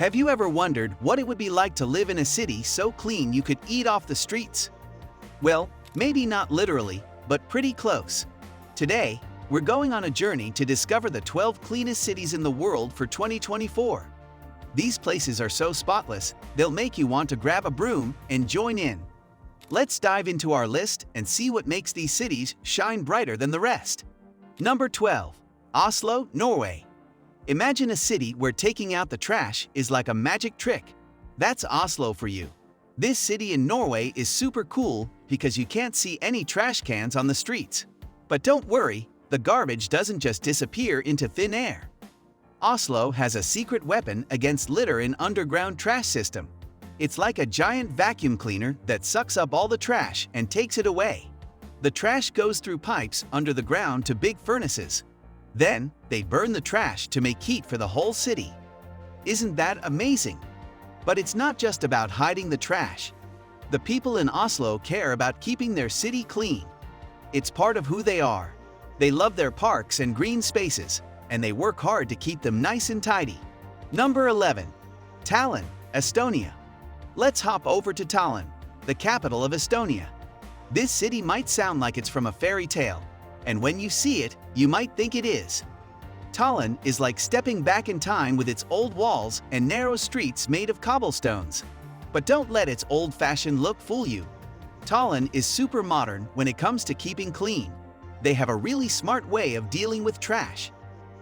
Have you ever wondered what it would be like to live in a city so clean you could eat off the streets? Well, maybe not literally, but pretty close. Today, we're going on a journey to discover the 12 cleanest cities in the world for 2024. These places are so spotless, they'll make you want to grab a broom and join in. Let's dive into our list and see what makes these cities shine brighter than the rest. Number 12. Oslo, Norway. Imagine a city where taking out the trash is like a magic trick. That's Oslo for you. This city in Norway is super cool because you can't see any trash cans on the streets. But don't worry, the garbage doesn't just disappear into thin air. Oslo has a secret weapon against litter in underground trash system. It's like a giant vacuum cleaner that sucks up all the trash and takes it away. The trash goes through pipes under the ground to big furnaces. Then, they burn the trash to make heat for the whole city. Isn't that amazing? But it's not just about hiding the trash. The people in Oslo care about keeping their city clean. It's part of who they are. They love their parks and green spaces, and they work hard to keep them nice and tidy. Number 11. Tallinn, Estonia. Let's hop over to Tallinn, the capital of Estonia. This city might sound like it's from a fairy tale, and when you see it, you might think it is. Tallinn is like stepping back in time with its old walls and narrow streets made of cobblestones. But don't let its old-fashioned look fool you. Tallinn is super modern when it comes to keeping clean. They have a really smart way of dealing with trash.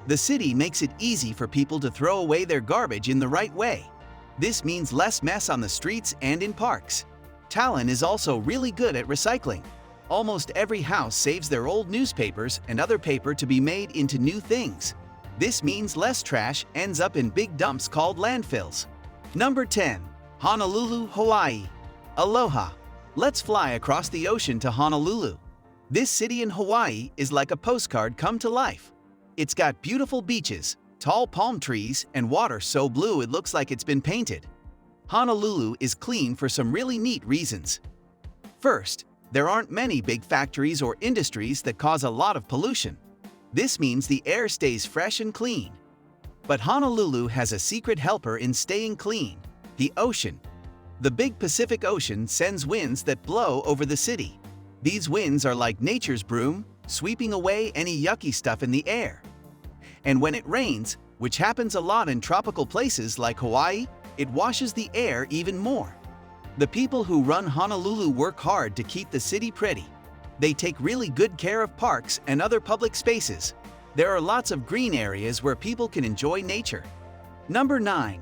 The city makes it easy for people to throw away their garbage in the right way. This means less mess on the streets and in parks. Tallinn is also really good at recycling. Almost every house saves their old newspapers and other paper to be made into new things. This means less trash ends up in big dumps called landfills. Number 10. Honolulu, Hawaii. Aloha. Let's fly across the ocean to Honolulu. This city in Hawaii is like a postcard come to life. It's got beautiful beaches, tall palm trees, and water so blue it looks like it's been painted. Honolulu is clean for some really neat reasons. First, there aren't many big factories or industries that cause a lot of pollution. This means the air stays fresh and clean. But Honolulu has a secret helper in staying clean: the ocean. The big Pacific Ocean sends winds that blow over the city. These winds are like nature's broom, sweeping away any yucky stuff in the air. And when it rains, which happens a lot in tropical places like Hawaii, it washes the air even more. The people who run Honolulu work hard to keep the city pretty. They take really good care of parks and other public spaces. There are lots of green areas where people can enjoy nature. Number 9.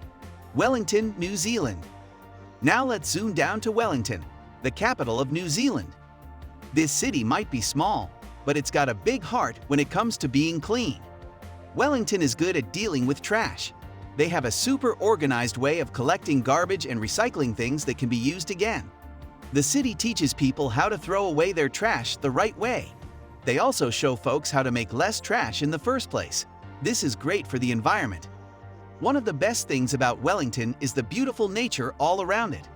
Wellington, New Zealand. Now let's zoom down to Wellington, the capital of New Zealand. This city might be small, but it's got a big heart when it comes to being clean. Wellington is good at dealing with trash. They have a super organized way of collecting garbage and recycling things that can be used again. The city teaches people how to throw away their trash the right way. They also show folks how to make less trash in the first place. This is great for the environment. One of the best things about Wellington is the beautiful nature all around it.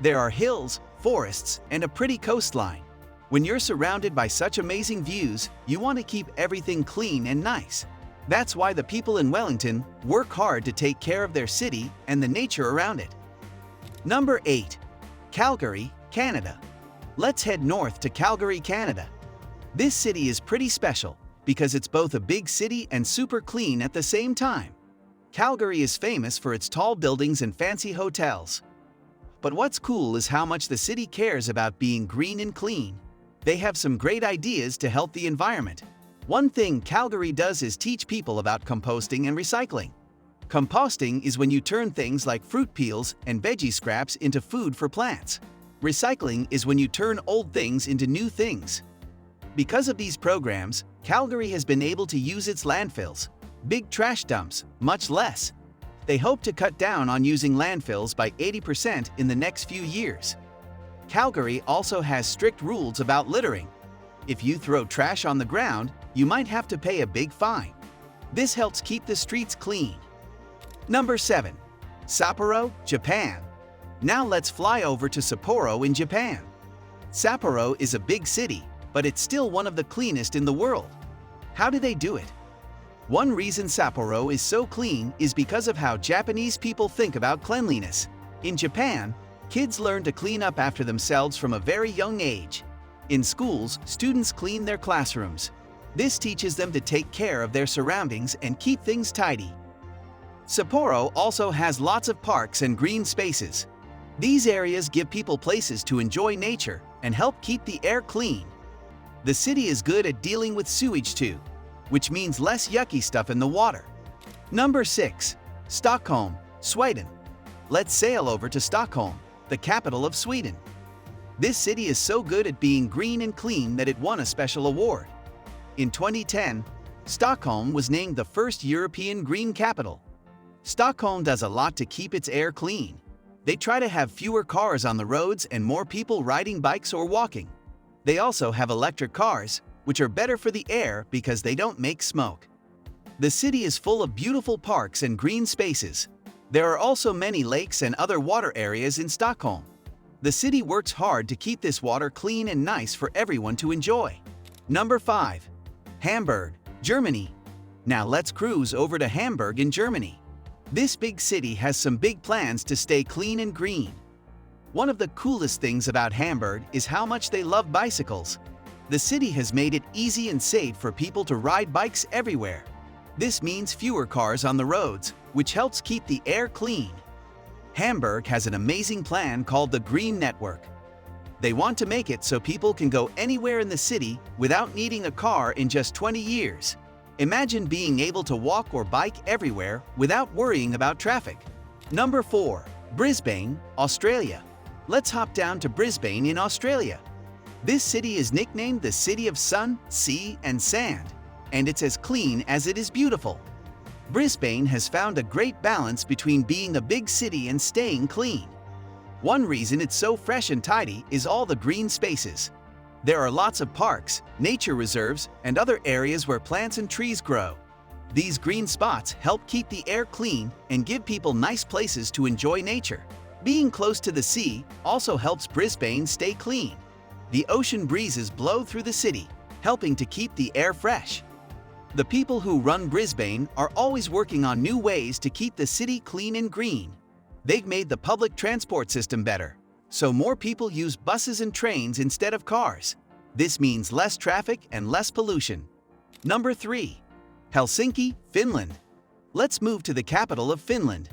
There are hills, forests, and a pretty coastline. When you're surrounded by such amazing views, you want to keep everything clean and nice. That's why the people in Wellington work hard to take care of their city and the nature around it. Number 8. Calgary, Canada. Let's head north to Calgary, Canada. This city is pretty special because it's both a big city and super clean at the same time. Calgary is famous for its tall buildings and fancy hotels. But what's cool is how much the city cares about being green and clean. They have some great ideas to help the environment. One thing Calgary does is teach people about composting and recycling. Composting is when you turn things like fruit peels and veggie scraps into food for plants. Recycling is when you turn old things into new things. Because of these programs, Calgary has been able to use its landfills, big trash dumps, much less. They hope to cut down on using landfills by 80% in the next few years. Calgary also has strict rules about littering. If you throw trash on the ground, you might have to pay a big fine. This helps keep the streets clean. Number 7. Sapporo, Japan. Now let's fly over to Sapporo in Japan. Sapporo is a big city, but it's still one of the cleanest in the world. How do they do it? One reason Sapporo is so clean is because of how Japanese people think about cleanliness. In Japan, kids learn to clean up after themselves from a very young age. In schools, students clean their classrooms. This teaches them to take care of their surroundings and keep things tidy. Sapporo also has lots of parks and green spaces. These areas give people places to enjoy nature and help keep the air clean. The city is good at dealing with sewage too, which means less yucky stuff in the water. Number 6. Stockholm, Sweden. Let's sail over to Stockholm, the capital of Sweden. This city is so good at being green and clean that it won a special award. In 2010, Stockholm was named the first European green capital. Stockholm does a lot to keep its air clean. They try to have fewer cars on the roads and more people riding bikes or walking. They also have electric cars, which are better for the air because they don't make smoke. The city is full of beautiful parks and green spaces. There are also many lakes and other water areas in Stockholm. The city works hard to keep this water clean and nice for everyone to enjoy. Number 5. Hamburg, Germany. Now let's cruise over to Hamburg in Germany. This big city has some big plans to stay clean and green. One of the coolest things about Hamburg is how much they love bicycles. The city has made it easy and safe for people to ride bikes everywhere. This means fewer cars on the roads, which helps keep the air clean. Hamburg has an amazing plan called the Green Network. They want to make it so people can go anywhere in the city without needing a car in just 20 years. Imagine being able to walk or bike everywhere without worrying about traffic. Number 4. Brisbane, Australia. Let's hop down to Brisbane in Australia. This city is nicknamed the City of Sun, Sea, and Sand, and it's as clean as it is beautiful. Brisbane has found a great balance between being a big city and staying clean. One reason it's so fresh and tidy is all the green spaces. There are lots of parks, nature reserves, and other areas where plants and trees grow. These green spots help keep the air clean and give people nice places to enjoy nature. Being close to the sea also helps Brisbane stay clean. The ocean breezes blow through the city, helping to keep the air fresh. The people who run Brisbane are always working on new ways to keep the city clean and green. They've made the public transport system better, so more people use buses and trains instead of cars. This means less traffic and less pollution. Number 3. Helsinki, Finland. Let's move to the capital of Finland.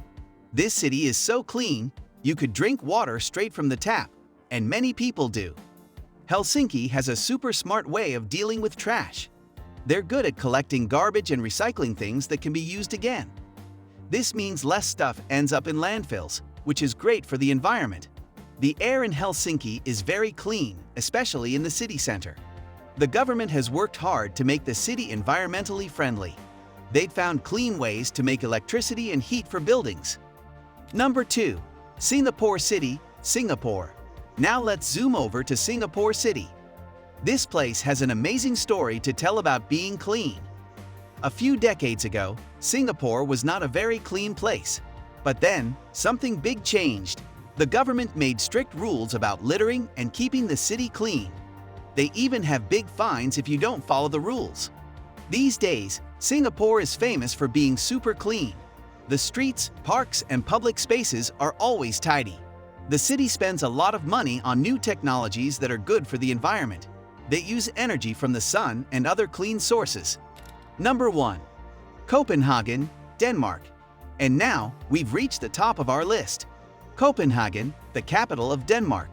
This city is so clean, you could drink water straight from the tap, and many people do. Helsinki has a super smart way of dealing with trash. They're good at collecting garbage and recycling things that can be used again. This means less stuff ends up in landfills, which is great for the environment. The air in Helsinki is very clean, especially in the city center. The government has worked hard to make the city environmentally friendly. They've found clean ways to make electricity and heat for buildings. Number 2. Singapore City, Singapore. Now let's zoom over to Singapore City. This place has an amazing story to tell about being clean. A few decades ago, Singapore was not a very clean place. But then, something big changed. The government made strict rules about littering and keeping the city clean. They even have big fines if you don't follow the rules. These days, Singapore is famous for being super clean. The streets, parks, and public spaces are always tidy. The city spends a lot of money on new technologies that are good for the environment. They use energy from the sun and other clean sources. Number 1. Copenhagen, Denmark. And now, we've reached the top of our list. Copenhagen, the capital of Denmark.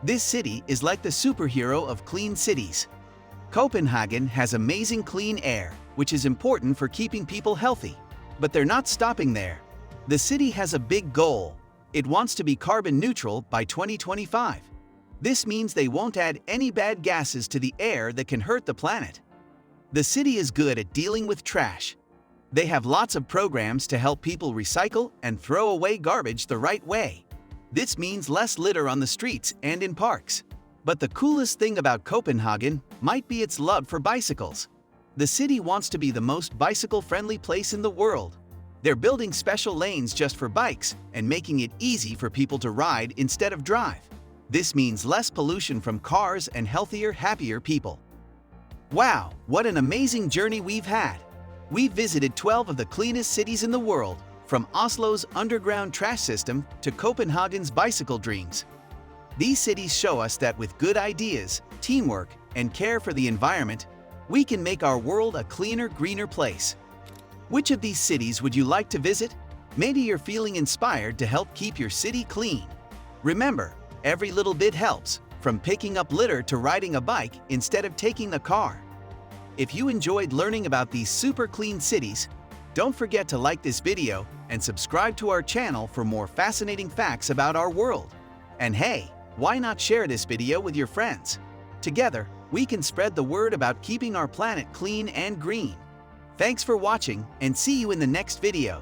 This city is like the superhero of clean cities. Copenhagen has amazing clean air, which is important for keeping people healthy. But they're not stopping there. The city has a big goal. It wants to be carbon neutral by 2025. This means they won't add any bad gases to the air that can hurt the planet. The city is good at dealing with trash. They have lots of programs to help people recycle and throw away garbage the right way. This means less litter on the streets and in parks. But the coolest thing about Copenhagen might be its love for bicycles. The city wants to be the most bicycle-friendly place in the world. They're building special lanes just for bikes and making it easy for people to ride instead of drive. This means less pollution from cars and healthier, happier people. Wow, what an amazing journey we've had! We've visited 12 of the cleanest cities in the world, from Oslo's underground trash system to Copenhagen's bicycle dreams. These cities show us that with good ideas, teamwork, and care for the environment, we can make our world a cleaner, greener place. Which of these cities would you like to visit? Maybe you're feeling inspired to help keep your city clean. Remember, every little bit helps, from picking up litter to riding a bike instead of taking the car. If you enjoyed learning about these super clean cities, don't forget to like this video and subscribe to our channel for more fascinating facts about our world. And hey, why not share this video with your friends? Together, we can spread the word about keeping our planet clean and green. Thanks for watching, and see you in the next video.